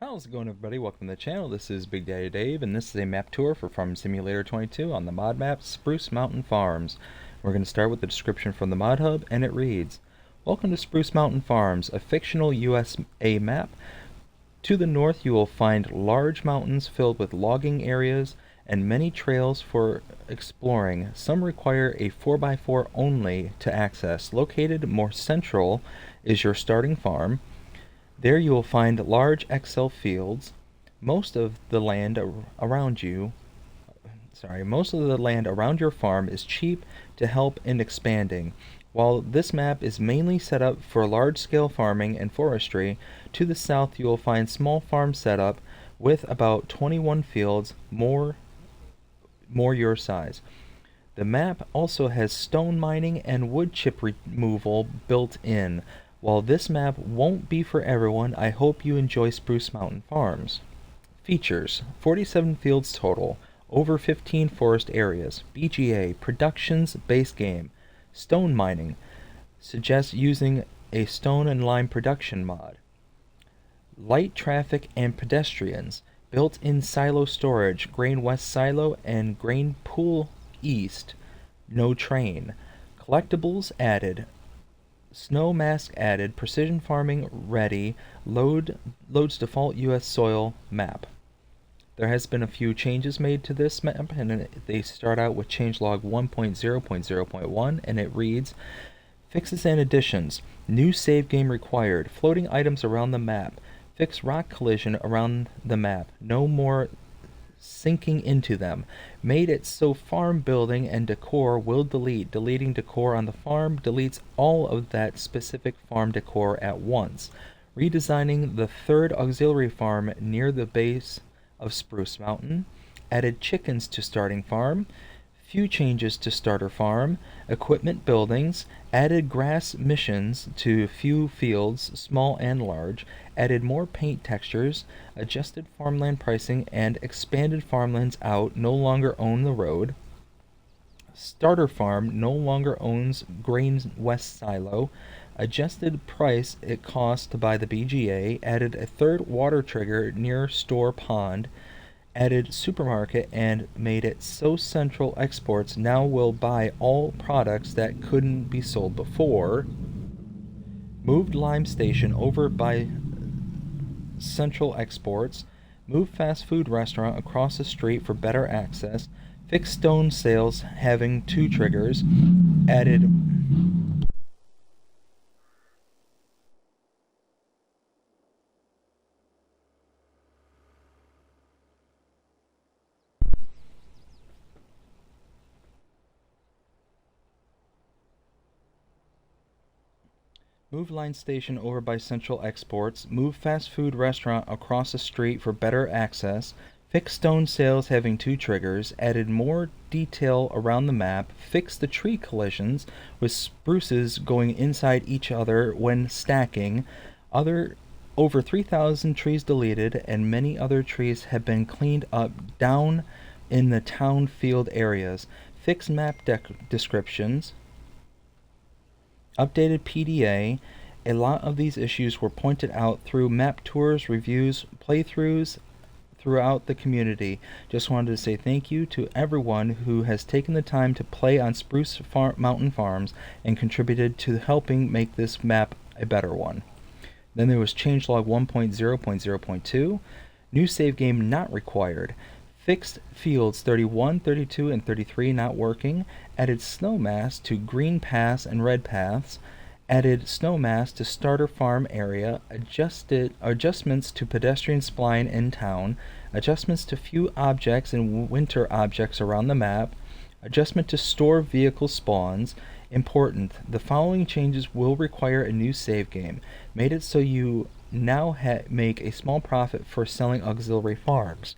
How's it going, everybody? Welcome to the channel. This is Big Daddy Dave, and this is a map tour for Farm Simulator 22 on the mod map Spruce Mountain Farms. We're going to start with the description from the mod hub, and it reads, "Welcome to Spruce Mountain Farms, a fictional USA map. To the north you will find large mountains filled with logging areas and many trails for exploring. Some require a 4x4 only to access. Located more central is your starting farm. There you will find large Excel fields. Most of the land around your farm is cheap to help in expanding. While this map is mainly set up for large-scale farming and forestry, to the south you will find small farm setup with about 21 fields, more your size. The map also has stone mining and wood chip removal built in. While this map won't be for everyone, I hope you enjoy Spruce Mountain Farms." Features: 47 fields total, over 15 forest areas, BGA, Productions base game, stone mining, suggests using a stone and lime production mod, light traffic and pedestrians, built-in silo storage, grain west silo and grain pool east, no train, collectibles added, snow mask added, precision farming ready, loads default US soil map. There has been a few changes made to this map, and they start out with changelog 1.0.0.1, and it reads, "Fixes and additions. New save game required. Floating items around the map. Fix rock collision around the map. No more sinking into them. Made it so farm building and decor will delete. Deleting decor on the farm deletes all of that specific farm decor at once. Redesigning the third auxiliary farm near the base of Spruce Mountain. Added chickens to starting farm. Few changes to starter farm. Equipment buildings. Added grass missions to few fields, small and large. Added more paint textures. Adjusted farmland pricing and expanded farmlands out. No longer own the road. Starter farm no longer owns grain west silo. Adjusted price it costs to buy the BGA. Added a third water trigger near store pond. Added supermarket and made it so central exports now will buy all products that couldn't be sold before. Moved lime station over by central exports. Moved fast food restaurant across the street for better access. Fixed stone sales having 2 triggers. Added Move line station over by central exports. Move fast food restaurant across the street for better access. Fix stone sales having 2 triggers. Added more detail around the map. Fix the tree collisions with spruces going inside each other when stacking. Over 3,000 trees deleted, and many other trees have been cleaned up down in the town field areas. Fix map descriptions. Updated PDA. A lot of these issues were pointed out through map tours, reviews, playthroughs throughout the community. Just wanted to say thank you to everyone who has taken the time to play on Spruce Mountain Farms and contributed to helping make this map a better one." Then there was changelog 1.0.0.2. New save game not required. Fixed fields 31, 32, and 33 not working. Added snow mass to green paths and red paths. Added snow mass to starter farm area. Adjustments to pedestrian spline in town. Adjustments to few objects and winter objects around the map. Adjustment to store vehicle spawns. Important, the following changes will require a new save game. Made it so you now make a small profit for selling auxiliary farms.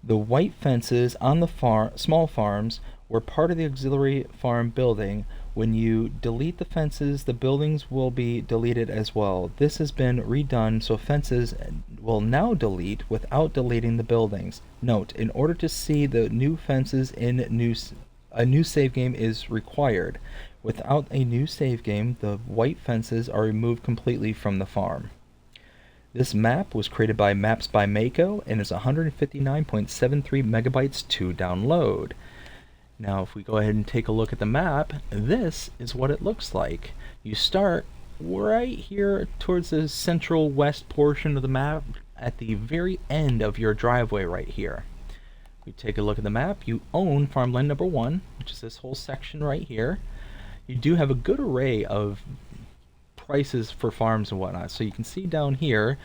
The white fences on the small farms were part of the auxiliary farm building. When you delete the fences, the buildings will be deleted as well. This has been redone so fences will now delete without deleting the buildings. Note, in order to see the new fences a new save game is required. Without a new save game, the white fences are removed completely from the farm. This map was created by Maps by Mako and is 159.73 megabytes to download. Now if we go ahead and take a look at the map, this is what it looks like. You start right here towards the central west portion of the map at the very end of your driveway right here. We take a look at the map. You own Farmland number 1, which is this whole section right here. You do have a good array of prices for farms and whatnot. So you can see down here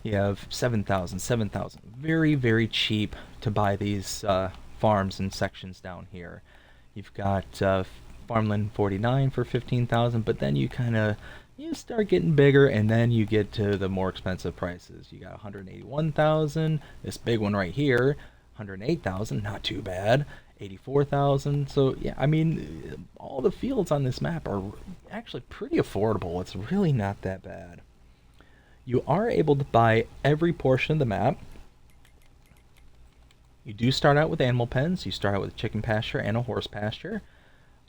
you have 7,000, 7,000. Very, very cheap to buy these farms and sections down here. You've got Farmland 49 for 15,000, but then you start getting bigger, and then you get to the more expensive prices. You got 181,000. This big one right here, 108,000. Not too bad. 84,000. So yeah, I mean, all the fields on this map are actually pretty affordable. It's really not that bad. You are able to buy every portion of the map. You do start out with animal pens. You start out with a chicken pasture and a horse pasture.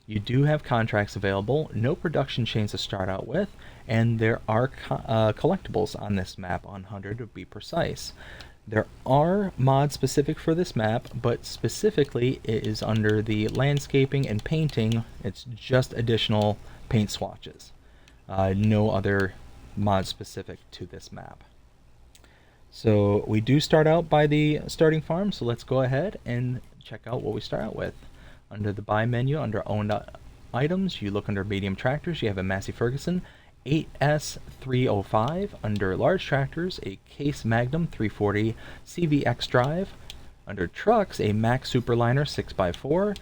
You do have contracts available, no production chains to start out with, and there are collectibles on this map, on 100 to be precise. There are mods specific for this map, but specifically it is under the landscaping and painting. It's just additional paint swatches. No other mods specific to this map. So we do start out by the starting farm, so let's go ahead and check out what we start out with. Under the buy menu, under owned items, you look under medium tractors, you have a Massey Ferguson 8S305. Under large tractors, a Case Magnum 340 CVX drive. Under trucks, a Mack Superliner 6x4.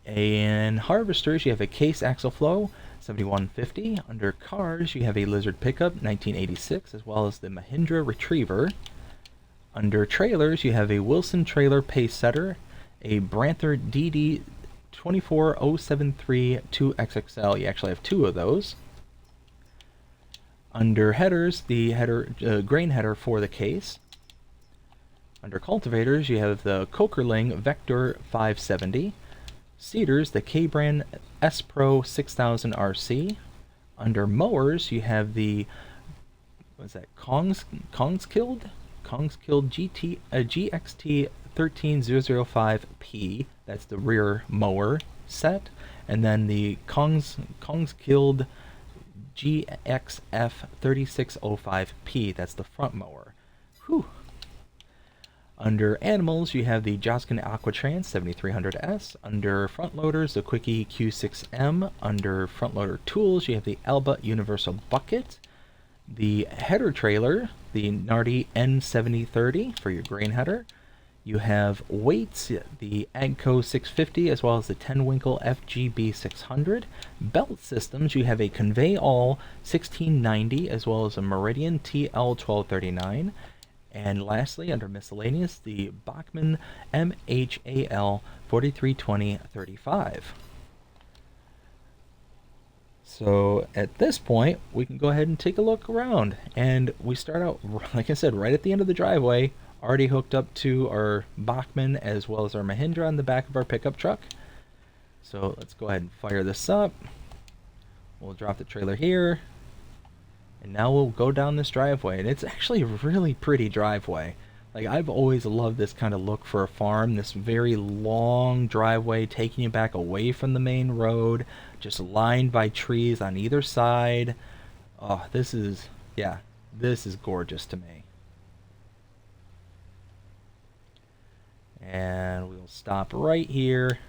And harvesters, you have a Case Axle Flow 7150. Under cars, you have a Lizard Pickup 1986, as well as the Mahindra Retriever. Under trailers, you have a Wilson Trailer Pace Setter, a Branther DD 24073 2XXL. You actually have 2 of those. Under headers, the grain header for the Case. Under cultivators, you have the Kokerling Vector 570. Seeders, the K-Brand S-Pro 6000 RC. Under mowers, you have the, what's that, Kongskilled GXT 13005P. That's the rear mower set. And then the Kongskilled GXF 3605P. That's the front mower. Whew. Under animals, you have the Joskin Aquatrans 7300S. Under front loaders, the Quickie Q6M. Under front loader tools, you have the Alba Universal Bucket. The header trailer, the Nardi N7030 for your grain header. You have weights, the Agco 650, as well as the 10-winkle FGB 600. Belt systems, you have a Convey All 1690, as well as a Meridian TL 1239. And lastly, under miscellaneous, the Bachmann MHAL 4320-35. So at this point, we can go ahead and take a look around. And we start out, like I said, right at the end of the driveway, already hooked up to our Bachmann as well as our Mahindra on the back of our pickup truck. So let's go ahead and fire this up. We'll drop the trailer here. And now we'll go down this driveway, and it's actually a really pretty driveway. Like, I've always loved this kind of look for a farm, this very long driveway taking you back away from the main road, just lined by trees on either side. Oh, this is gorgeous to me. And we'll stop right here.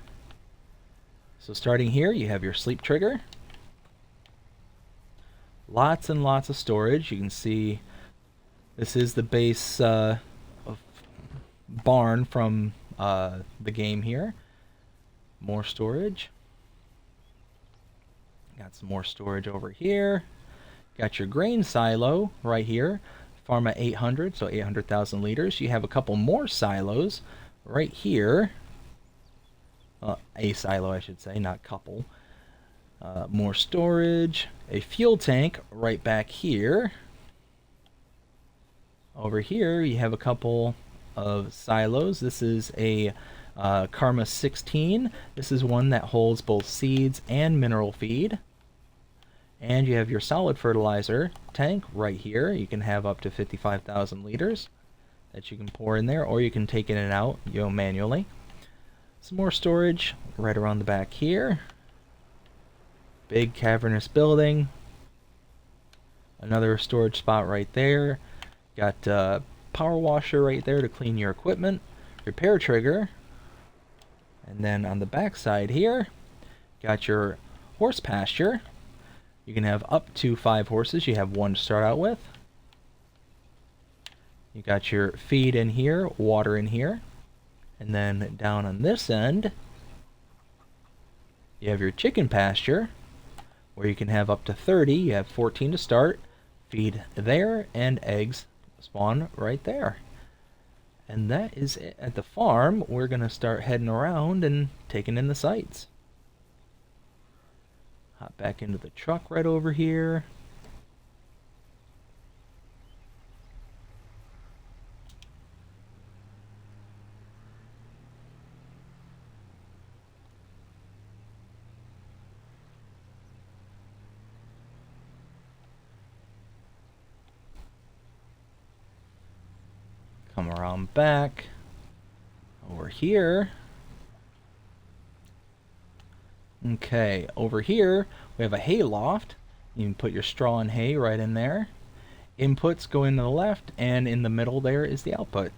So starting here, you have your sleep trigger. Lots and lots of storage. You can see this is the base barn from the game here. More storage. Got some more storage over here. Got your grain silo right here. Pharma 800, so 800,000 liters. You have a couple more silos right here. A silo, I should say, not couple. More storage, a fuel tank right back here. Over here you have a couple of silos. This is a Karma 16. This is one that holds both seeds and mineral feed. And you have your solid fertilizer tank right here. You can have up to 55,000 liters that you can pour in there, or you can take in and out, manually. Some more storage right around the back here. Big cavernous building. Another storage spot right there. Got a power washer right there to clean your equipment. Repair trigger. And then on the back side here, got your horse pasture. You can have up to 5 horses. You have 1 to start out with. You got your feed in here, water in here. And then down on this end, you have your chicken pasture, where you can have up to 30. You have 14 to start. Feed there, and eggs spawn right there. And that is it at the farm. We're going to start heading around and taking in the sights. Hop back into the truck right over here. Come around back over here. Okay, over here we have a hay loft. You can put your straw and hay right in there. Inputs go into the left, and in the middle there is the output.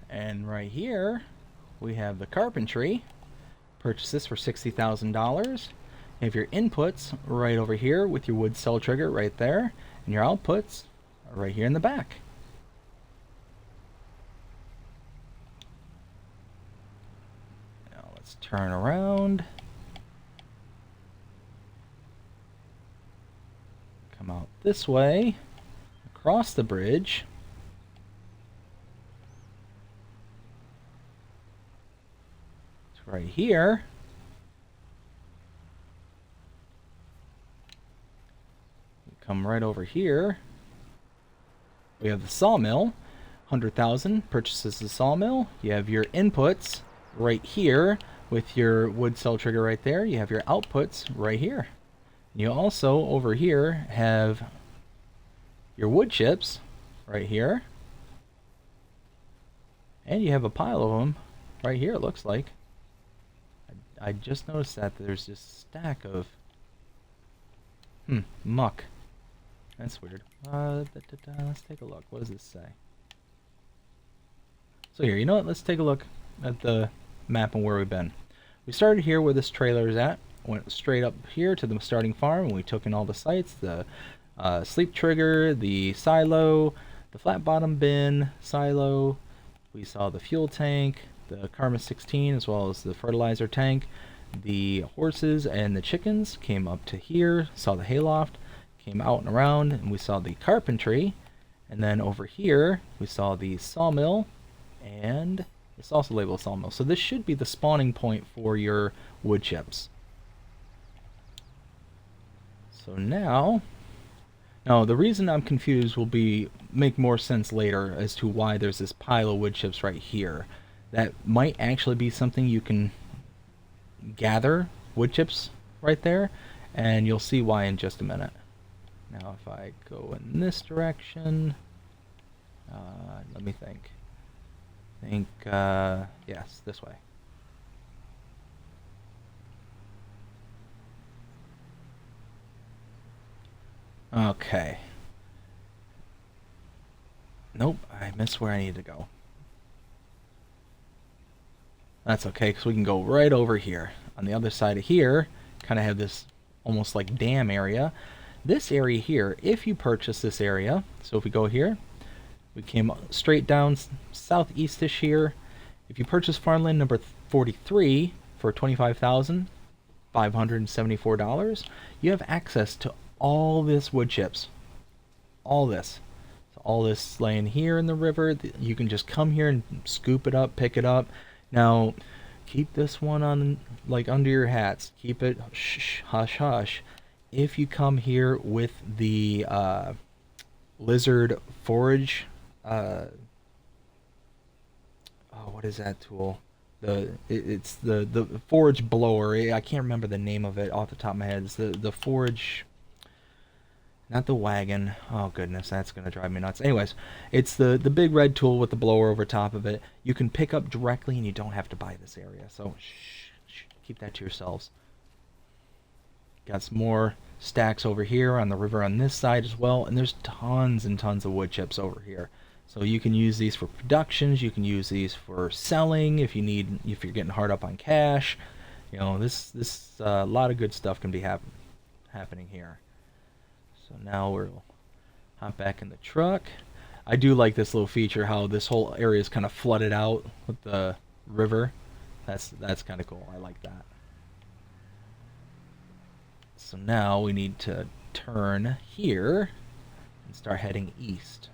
And right here, we have the carpentry. Purchase this for $60,000. You have your inputs right over here with your wood cell trigger right there. And your outputs are right here in the back. Now let's turn around. Come out this way, across the bridge. Right here, you come right over here. We have the sawmill. 100,000 purchases the sawmill. You have your inputs right here with your wood cell trigger right there. You have your outputs right here. You also over here have your wood chips right here, and you have a pile of them right here. It looks like. I just noticed that there's this stack of muck. That's weird. Let's take a look. What does this say? So here, you know what? Let's take a look at the map and where we've been. We started here where this trailer is at. Went straight up here to the starting farm, and we took in all the sites: the sleep trigger, the silo, the flat bottom bin, silo. We saw the fuel tank, the Karma 16, as well as the fertilizer tank. The horses and the chickens came up to here, saw the hayloft, came out and around, and we saw the carpentry. And then over here, we saw the sawmill, and it's also labeled sawmill. So this should be the spawning point for your wood chips. So now the reason I'm confused will make more sense later as to why there's this pile of wood chips right here. That might actually be something you can gather wood chips right there, and you'll see why in just a minute. Now if I go in this direction, let me think. Yes, this way. Okay. Nope, I missed where I need to go. That's okay, because we can go right over here. On the other side of here, kind of have this almost like dam area. This area here, if you purchase this area, so if we go here, we came straight down southeast-ish here. If you purchase Farmland number 43 for $25,574, you have access to all this wood chips. All this. So all this laying here in the river, you can just come here and scoop it up, pick it up. Now, keep this one on, like, under your hats. Keep it shh, hush, hush. If you come here with the lizard forage, oh, what is that tool? It's the forage blower. I can't remember the name of it off the top of my head. It's the forage, not the wagon. Oh goodness, that's gonna drive me nuts. Anyways, it's the big red tool with the blower over top of it. You can pick up directly, and you don't have to buy this area. So shh, keep that to yourselves. Got some more stacks over here on the river on this side as well, and there's tons and tons of wood chips over here. So you can use these for productions, you can use these for selling if you're getting hard up on cash. You know, this a lot of good stuff can be happening here. So now we'll hop back in the truck. I do like this little feature, how this whole area is kind of flooded out with the river. That's kind of cool. I like that. So now we need to turn here and start heading east.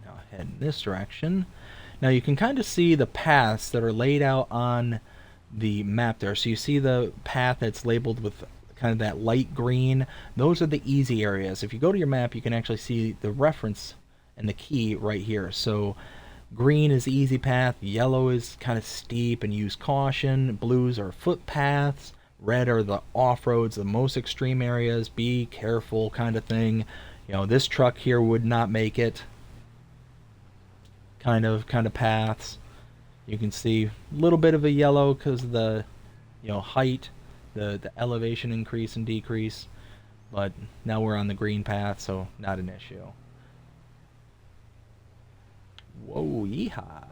Now head in this direction. Now you can kind of see the paths that are laid out on the map there. So you see the path that's labeled with kind of that light green. Those are the easy areas. If you go to your map, you can actually see the reference and the key right here. So green is the easy path, yellow is kind of steep and use caution, blues are footpaths, red are the off-roads, the most extreme areas, be careful kind of thing. You know, this truck here would not make it. Kind of paths. You can see a little bit of a yellow because of the, you know, height, the elevation increase and decrease. But now we're on the green path, so not an issue. Whoa, yeehaw.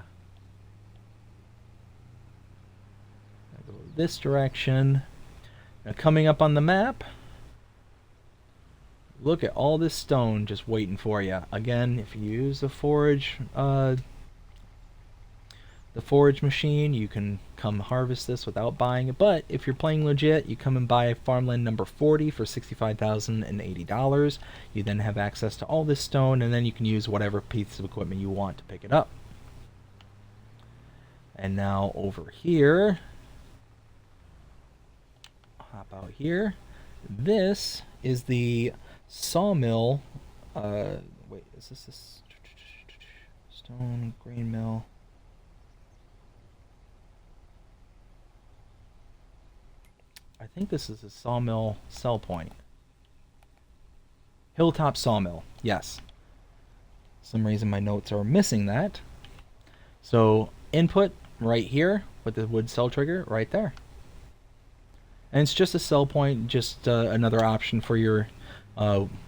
I'll go this direction. Now coming up on the map, look at all this stone just waiting for you. Again, if you use the forage machine, you can come harvest this without buying it. But if you're playing legit, you come and buy Farmland number 40 for $65,080. You then have access to all this stone, and then you can use whatever piece of equipment you want to pick it up. And now over here, hop out here. This is the Sawmill. Wait, is this stone grain mill? I think this is a Sawmill sell point. Hilltop Sawmill, yes. For some reason my notes are missing that. So input right here with the wood sell trigger right there. And it's just a sell point, just another option for your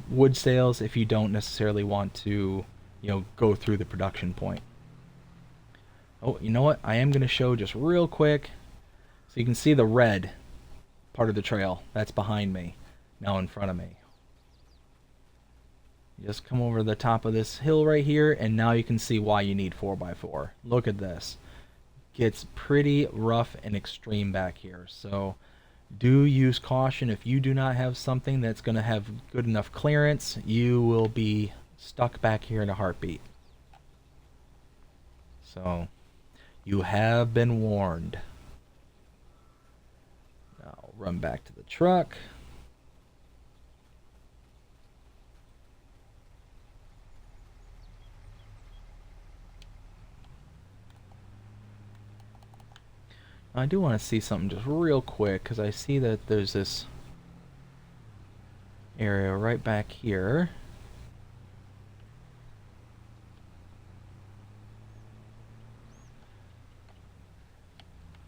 wood sales if you don't necessarily want to, you know, go through the production point. Oh, you know what? I am going to show just real quick so you can see the red part of the trail that's behind me, now in front of me. You just come over the top of this hill right here, and now you can see why you need 4x4. Look at this. Gets pretty rough and extreme back here, so do use caution. If you do not have something that's going to have good enough clearance, you will be stuck back here in a heartbeat. So you have been warned. Run back to the truck. I do want to see something just real quick because I see that there's this area right back here.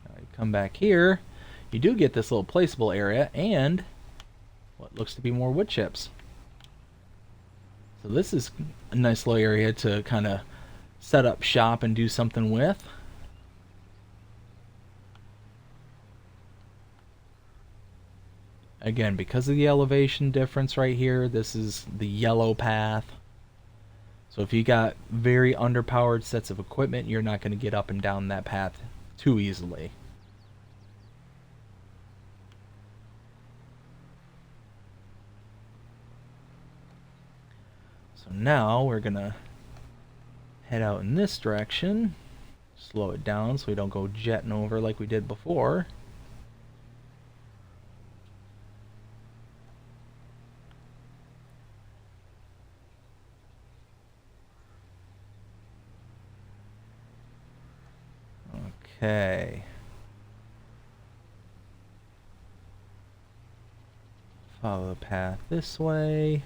Now you come back here. You do get this little placeable area and what looks to be more wood chips. So this is a nice little area to kind of set up shop and do something with. Again, because of the elevation difference right here, this is the yellow path. So if you got very underpowered sets of equipment, you're not going to get up and down that path too easily. now we're gonna head out in this direction. Slow it down so we don't go jetting over like we did before. Okay. Follow the path this way.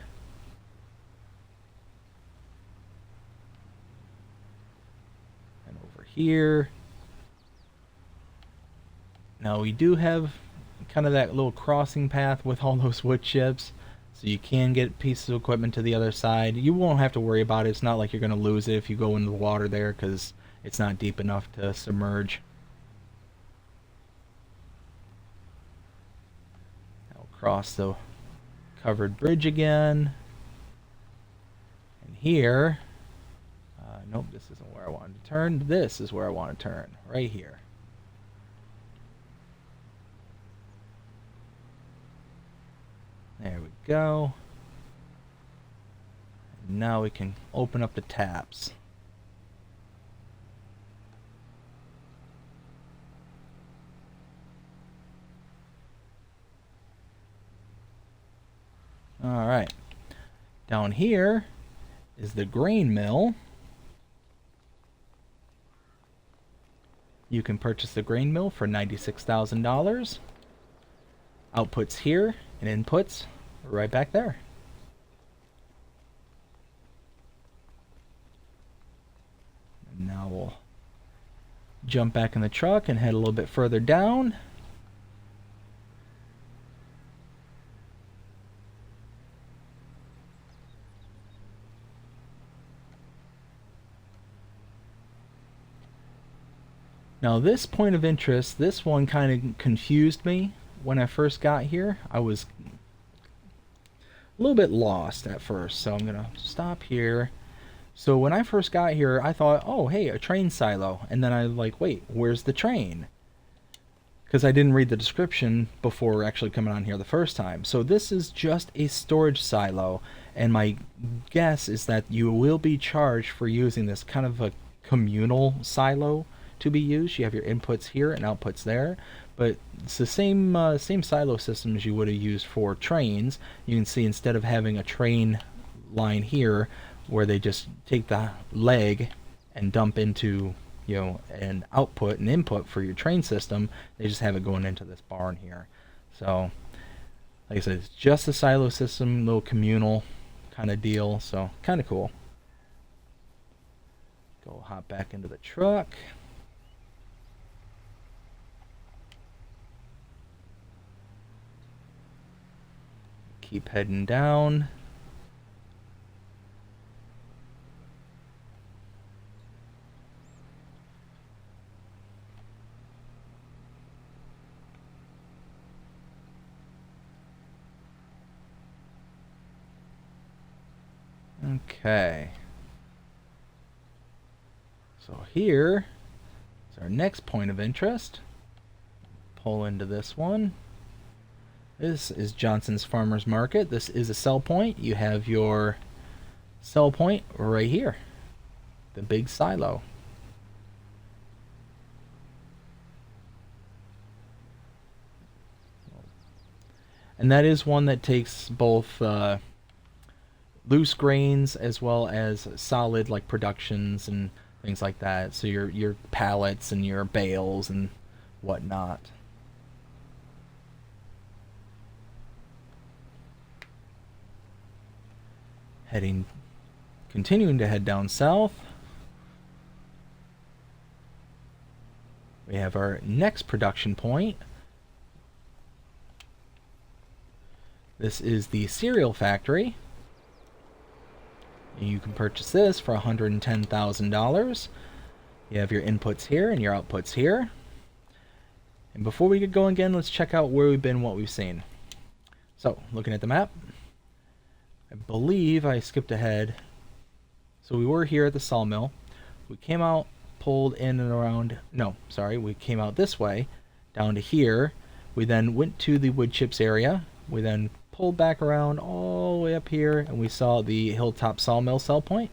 And over here. Now we do have kind of that little crossing path with all those wood chips. So you can get pieces of equipment to the other side. You won't have to worry about it. It's not like you're going to lose it if you go into the water there, because it's not deep enough to submerge. Now cross the covered bridge again. And here, nope, this isn't where I wanted to turn. This is where I want to turn, right here. There we go. And now we can open up the taps. Alright. Down here is the grain mill. You can purchase the grain mill for $96,000. Outputs here and inputs right back there. And now we'll jump back in the truck and head a little bit further down. Now this point of interest, this one kind of confused me when I first got here. I was a little bit lost at first, so I'm gonna stop here. So when I first got here, I thought, oh hey, a train silo, and then I like, wait, where's the train? Because I didn't read the description before actually coming on here the first time. So this is just a storage silo, and my guess is that you will be charged for using this kind of a communal silo to be used. You have your inputs here and outputs there, but it's the same silo system as you would have used for trains. You can see instead of having a train line here where they just take the leg and dump into, you know, an output and input for your train system, they just have it going into this barn here. So like I said, it's just a silo system, little communal kind of deal, so kind of cool. Go hop back into the truck. Keep heading down. Okay. So here is our next point of interest. Pull into this one. This is Johnson's Farmers Market. This is a sell point. You have your sell point right here, the big silo. And that is one that takes both loose grains as well as solid, like productions and things like that. So your pallets and your bales and whatnot. Continuing to head down south. We have our next production point. This is the cereal factory. You can purchase this for $110,000. You have your inputs here and your outputs here. And before we get going again, let's check out where we've been, what we've seen. So, looking at the map, I believe I skipped ahead. So we were here at the sawmill. We came out, pulled in and around, no, sorry, we came out this way, down to here. We then went to the wood chips area. We then pulled back around all the way up here, and we saw the Hilltop Sawmill sell point.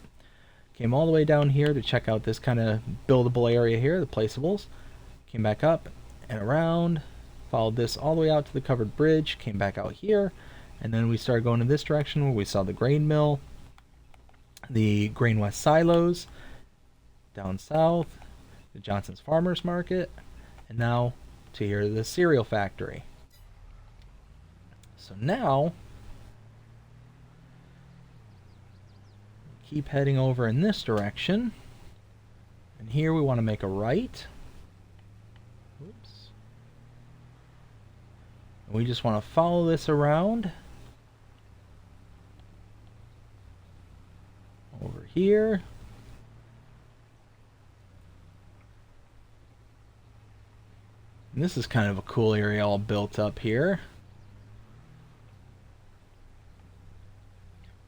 Came all the way down here to check out this kind of buildable area here, the placeables. Came back up and around, followed this all the way out to the covered bridge, came back out here, and then we started going in this direction where we saw the grain mill, the Grain West silos, down south, the Johnson's Farmers Market, and now to here the cereal factory. So now, keep heading over in this direction, and here we want to make a right. Oops. And we just want to follow this around over here. And this is kind of a cool area all built up here.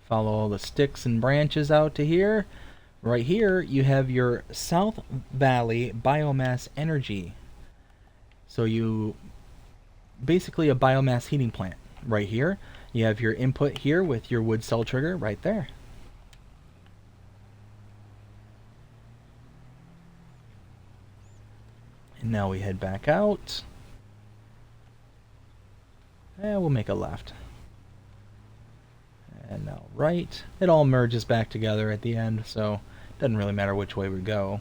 Follow all the sticks and branches out to here. Right here you have your South Valley Biomass Energy. So you basically a biomass heating plant right here. You have your input here with your wood cell trigger right there. And now we head back out. And we'll make a left. And now right. It all merges back together at the end, so it doesn't really matter which way we go.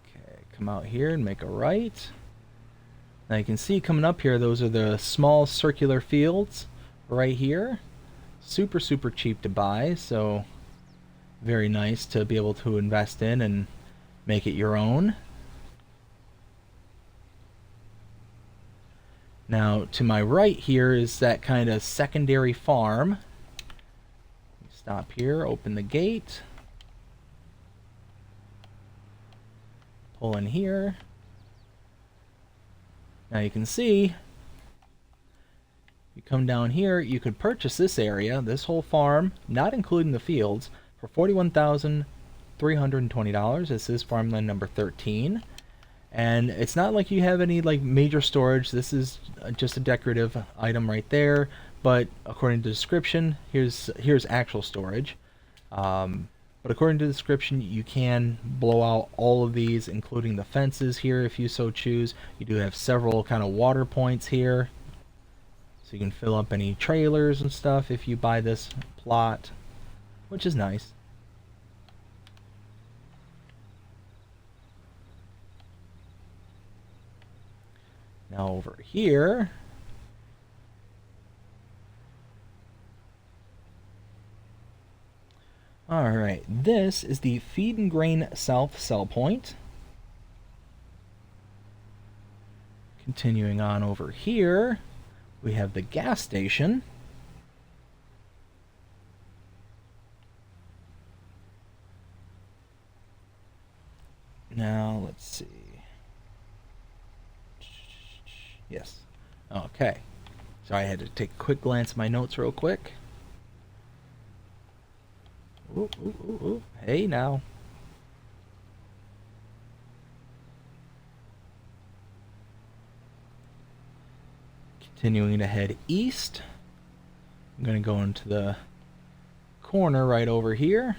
Okay, come out here and make a right. Now you can see coming up here, those are the small circular fields right here. Super cheap to buy, so very nice to be able to invest in and make it your own. Now to my right here is that kind of secondary farm. Stop here, open the gate, pull in here. Now you can see, you come down here, you could purchase this area, this whole farm, not including the fields, for $41,320. This is Farmland number 13. And it's not like you have any like major storage. This is just a decorative item right there. But according to the description, here's actual storage. But according to the description, you can blow out all of these, including the fences here if you so choose. You do have several kind of water points here, so you can fill up any trailers and stuff if you buy this plot, which is nice. Now over here, alright, this is the Feed and Grain South sell point. Continuing on over here, we have the gas station. Now, let's see. Yes. Okay. So I had to take a quick glance at my notes real quick. Ooh, ooh, ooh, ooh. Hey now. Continuing to head east. I'm going to go into the corner right over here.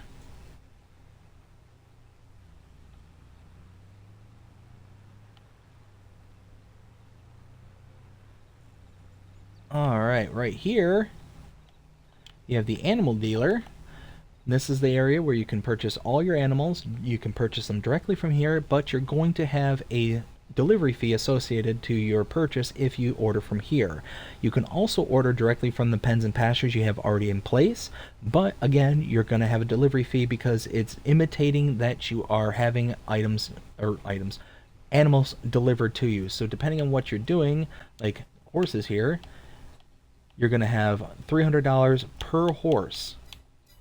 Alright, right here you have the animal dealer. This is the area where you can purchase all your animals. You can purchase them directly from here, but you're going to have a delivery fee associated to your purchase if you order from here. You can also order directly from the pens and pastures you have already in place, but again, you're going to have a delivery fee because it's imitating that you are having animals delivered to you. So depending on what you're doing, like horses here, you're going to have $300 per horse.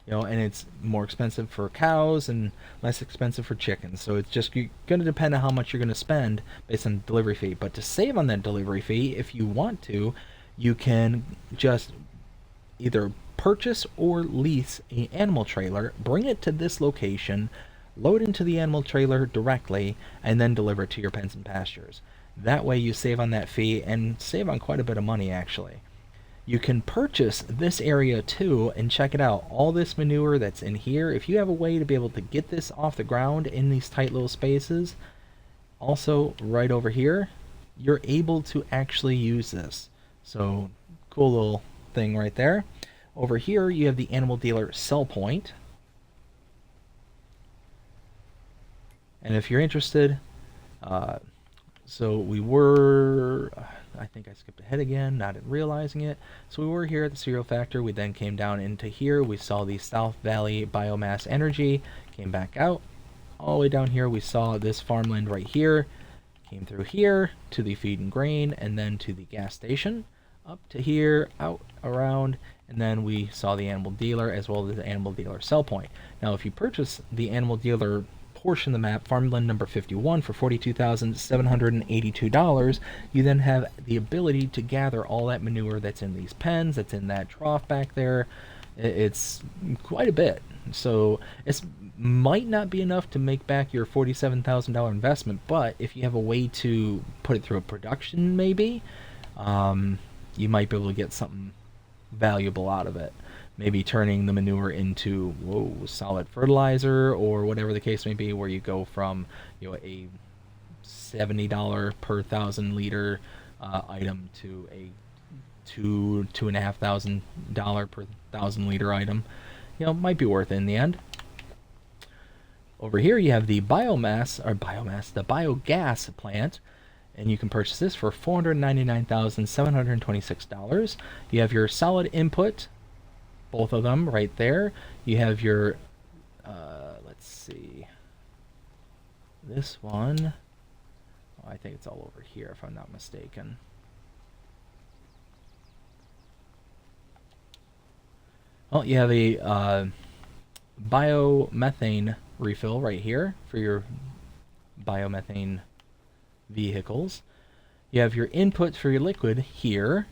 You know, and it's more expensive for cows and less expensive for chickens. So it's just going to depend on how much you're going to spend based on the delivery fee. But to save on that delivery fee, if you want to, you can just either purchase or lease an animal trailer, bring it to this location, load into the animal trailer directly, and then deliver it to your pens and pastures. That way you save on that fee and save on quite a bit of money, actually. You can purchase this area too, and check it out. All this manure that's in here, if you have a way to be able to get this off the ground in these tight little spaces, also right over here, you're able to actually use this. So cool little thing right there. Over here you have the animal dealer sell point. And if you're interested, so we were, I think I skipped ahead again, not realizing it. So we were here at the cereal factor. We then came down into here. We saw the South Valley Biomass Energy, came back out. All the way down here, we saw this farmland right here. Came through here to the feed and grain, and then to the gas station. Up to here, out, around, and then we saw the animal dealer as well as the animal dealer sell point. Now, if you purchase the animal dealer portion of the map, Farmland number 51, for $42,782, you then have the ability to gather all that manure that's in these pens, that's in that trough back there. It's quite a bit. So it might not be enough to make back your $47,000 investment, but if you have a way to put it through a production, maybe, you might be able to get something valuable out of it. Maybe turning the manure into solid fertilizer, or whatever the case may be, where you go from a $70 per 1,000 liter item to a $2,500 per 1,000 liter item. Might be worth it in the end. Over here you have the the biogas plant, and you can purchase this for $499,726. You have your solid input, both of them right there. You have your, let's see, this one, I think it's all over here if I'm not mistaken. Well, you have a biomethane refill right here for your biomethane vehicles. You have your inputs for your liquid here,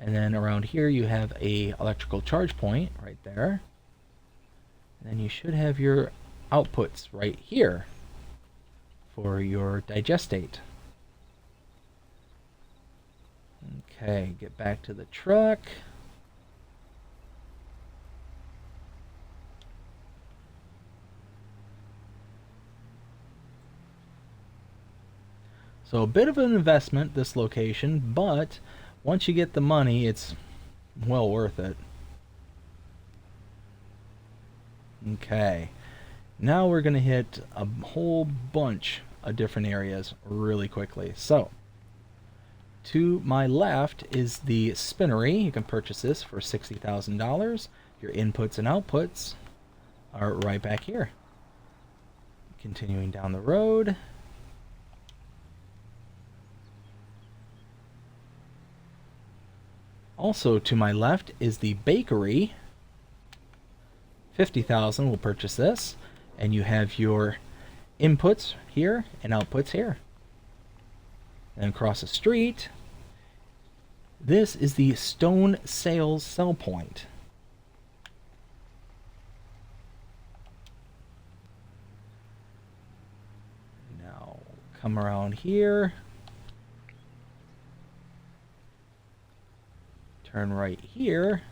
and then around here you have a electrical charge point right there. And then you should have your outputs right here for your digestate. Okay, get back to the truck. So a bit of an investment, this location, but once you get the money, it's well worth it. Okay, now we're going to hit a whole bunch of different areas really quickly. So, to my left is the spinnery. You can purchase this for $60,000. Your inputs and outputs are right back here. Continuing down the road. Also to my left is the bakery. $50,000 will purchase this, and you have your inputs here and outputs here. And across the street, this is the stone sales sell point. Now come around here. Turn right here.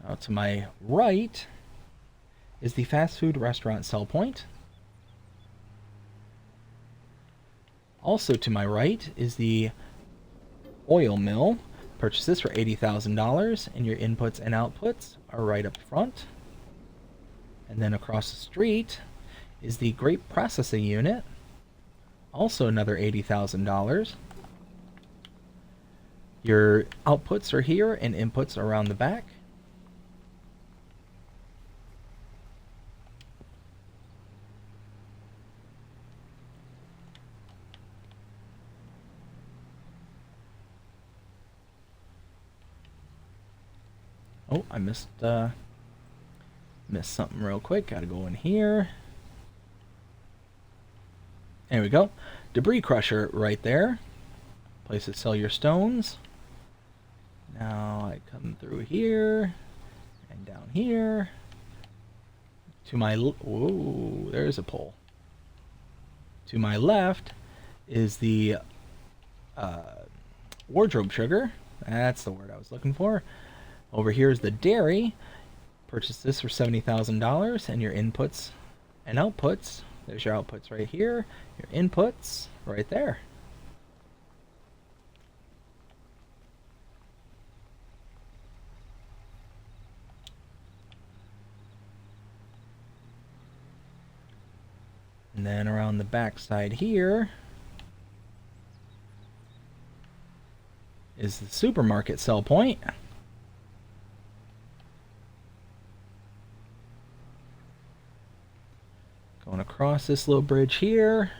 Now to my right is the fast food restaurant sell point. Also to my right is the oil mill. Purchase this for $80,000, and your inputs and outputs are right up front. And then across the street is the grape processing unit. Also another $80,000. Your outputs are here and inputs are around the back. Oh, I missed something real quick. Gotta go in here. There we go. Debris crusher right there. Place to sell your stones. Now I come through here and down here. To my whoa, there's a pole. To my left is the wardrobe sugar. That's the word I was looking for. Over here is the dairy. Purchased this for $70,000, and your inputs and outputs. There's your outputs right here. Your inputs right there. And then around the back side here is the supermarket sell point. Going across this little bridge here.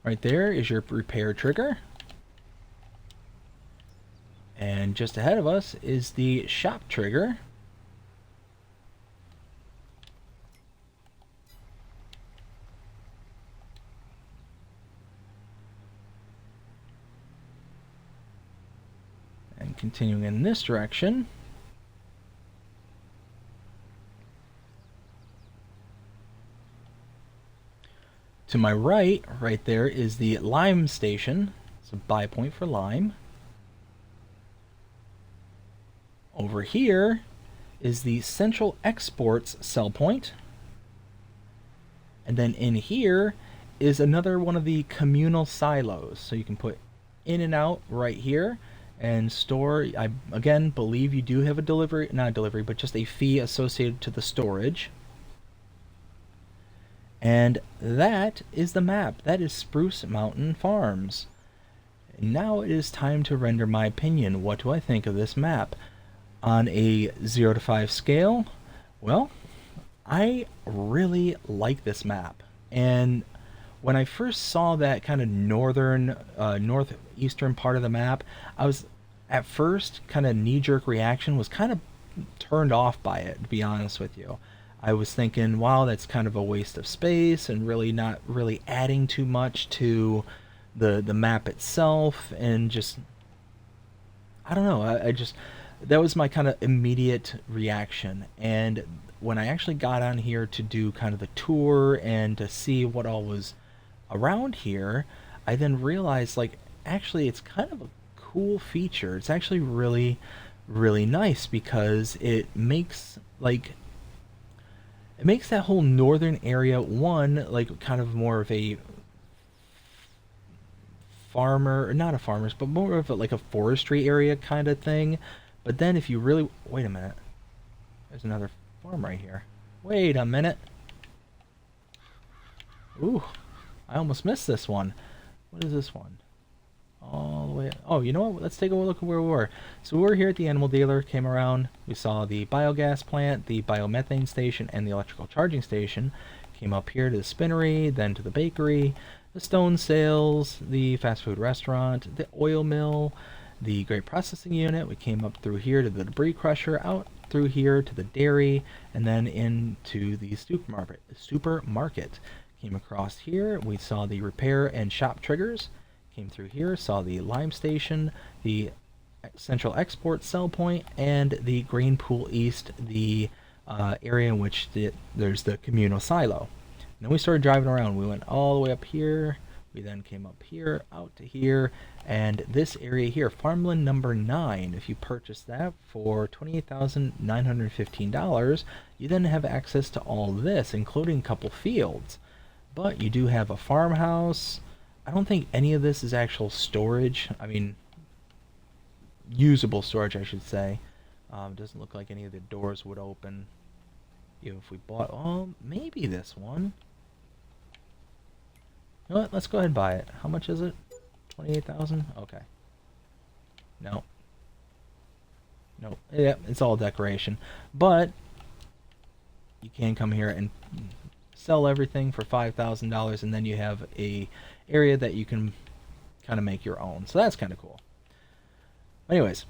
Right there is your repair trigger. And just ahead of us is the shop trigger. And continuing in this direction, to my right there is the lime station. It's a buy point for lime. Over here is the Central Exports sell point. And then in here is another one of the communal silos. So you can put in and out right here and store. I, again, believe you do have a delivery, not a delivery, but just a fee associated to the storage. And that is the map. That is Spruce Mountain Farms. And now it is time to render my opinion. What do I think of this map? On a 0 to 5 scale, well, I really like this map. And when I first saw that kind of northeastern part of the map, I was, at first, kind of knee-jerk reaction was kind of turned off by it, to be honest with you. I was thinking, wow, that's kind of a waste of space and really not really adding too much to the map itself, and just, I don't know, I just, that was my kind of immediate reaction. And when I actually got on here to do kind of the tour and to see what all was around here, I then realized, like, actually it's kind of a cool feature. It's actually really, really nice, because it makes, like, it makes that whole northern area, one, like, kind of more of a farmer, or not a farmer's, but more of a, like, a forestry area kind of thing. But then if you really... Wait a minute. There's another farm right here. Wait a minute. Ooh. I almost missed this one. What is this one? All the way... Oh, you know what? Let's take a look at where we were. So we were here at the animal dealer, came around. We saw the biogas plant, the biomethane station, and the electrical charging station. Came up here to the spinnery, then to the bakery, the stone sales, the fast food restaurant, the oil mill, the grape processing unit. We came up through here to the debris crusher, out through here to the dairy, and then into the supermarket. Came across here, we saw the repair and shop triggers. Came through here, saw the lime station, the Central Export sell point, and the Grain Pool East, the area in which there's the communal silo. And then we started driving around. We went all the way up here. We then came up here, out to here, and this area here, Farmland number 9, if you purchase that for $28,915, you then have access to all this, including a couple fields. But you do have a farmhouse. I don't think any of this is actual storage. I mean, usable storage, I should say. Doesn't look like any of the doors would open. Even if we bought... Oh, maybe this one. You know what? Let's go ahead and buy it. How much is it? 28,000? Okay. No. No. Yeah, it's all decoration. But you can come here and sell everything for $5,000, and then you have a area that you can kind of make your own. So that's kind of cool. Anyways,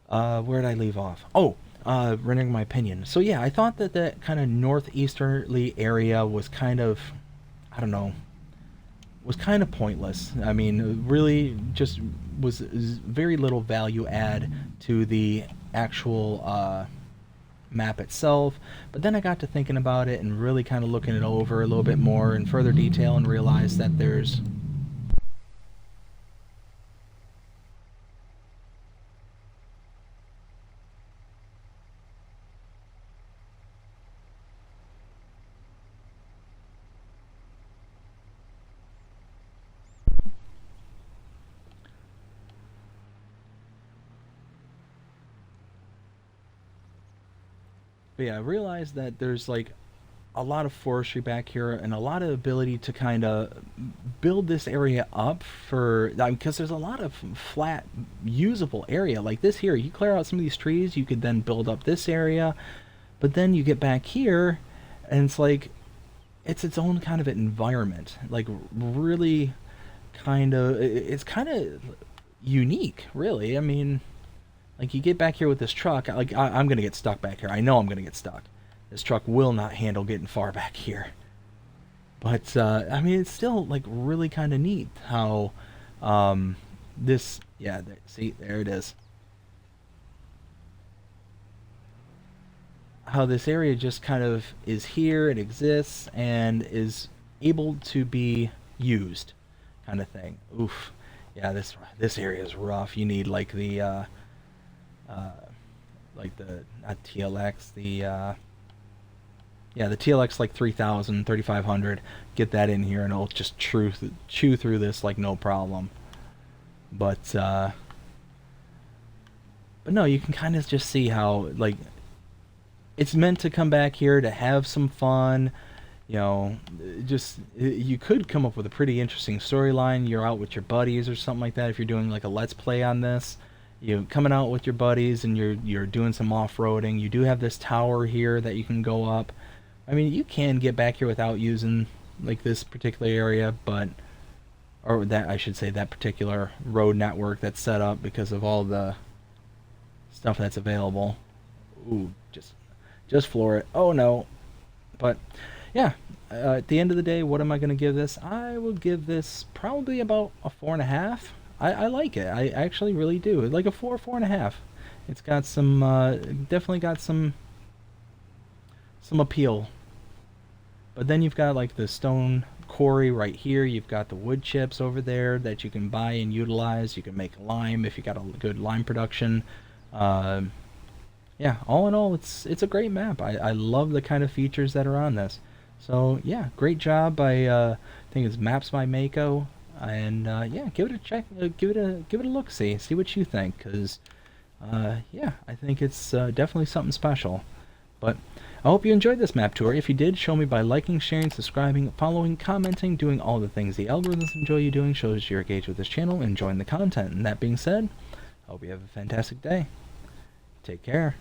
where did I leave off? Oh, rendering my opinion. So yeah, I thought that that kind of northeasterly area was kind of I don't know, was kind of pointless. I mean, really just was very little value add to the actual map itself. But then I got to thinking about it and really kind of looking it over a little bit more in further detail and realized that there's but yeah, I realized that there's like a lot of forestry back here and a lot of ability to kind of build this area up for because there's a lot of flat usable area like this here. You clear out some of these trees, you could then build up this area, but then you get back here and it's like it's its own kind of environment, like really kind of it's kind of unique, really. I mean, like you get back here with this truck, like I'm gonna get stuck back here. I know I'm gonna get stuck. This truck will not handle getting far back here. But I mean, it's still like really kind of neat how this. Yeah, see, there it is. How this area just kind of is here. It exists and is able to be used, kind of thing. Oof. Yeah, this area is rough. You need uh, like the not TLX, the yeah, the TLX like 3000, 3500. Get that in here and it'll just chew through this like no problem. But no, you can kind of just see how like it's meant to come back here to have some fun. You know, just you could come up with a pretty interesting storyline. You're out with your buddies or something like that if you're doing like a let's play on this. You coming out with your buddies and you're doing some off-roading. You do have this tower here that you can go up. I mean, you can get back here without using like this particular area, but or that I should say that particular road network that's set up because of all the stuff that's available. Ooh, just floor it. Oh no. But yeah, at the end of the day, what am I going to give this? I will give this probably about a 4.5. I like it. I actually really do. Like a 4.5. It's got some, definitely got some appeal. But then you've got like the stone quarry right here. You've got the wood chips over there that you can buy and utilize. You can make lime if you got a good lime production. Yeah, all in all, it's a great map. I love the kind of features that are on this. So yeah, great job by I think it's Maps by Mako, and yeah, give it a check, give it a look, see what you think, because yeah, I think it's definitely something special. But I hope you enjoyed this map tour. If you did, show me by liking, sharing, subscribing, following, commenting, doing all the things the algorithms enjoy you doing. Shows you're engaged with this channel and enjoying the content. And that being said, I hope you have a fantastic day. Take care.